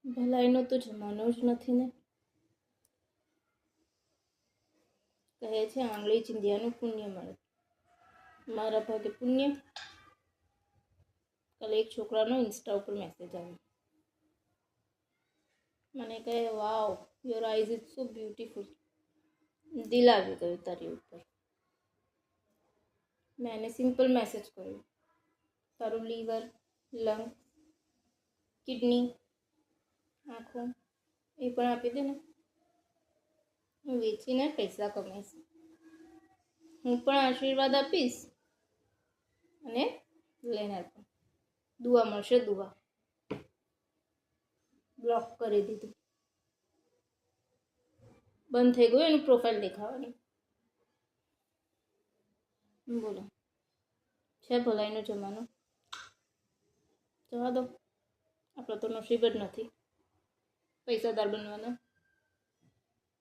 ભલાઈનો તો જમાનો જ નથી ને. કહે છે આંગળી ચીંધ્યાનું પુણ્ય મળે. મારા ભાગે પુણ્ય. કાલે એક છોકરાનો ઇન્સ્ટા ઉપર મેસેજ આવ્યો. મને કહે wow your eyes is so beautiful. દિલ આવી ગયું તારી ઉપર. મેં એને સિમ્પલ મેસેજ કર્યો, તારું લીવર, લંગ, કિડની, આંખો એ પણ આપી દે ને. હું વેચીને પૈસા કમાઈશ. હું પણ આશીર્વાદ આપીશ અને લેનાર પણ. દુઆ મળશે, દુઆ. બ્લોક કરી દીધું. બંધ થઈ ગયું એનું પ્રોફાઇલ દેખાવાનું. બોલો, છે ભલાઈનો જમાનો? જવા દો, આપણો તો નસીબ જ નથી પૈસાદાર બનવાના.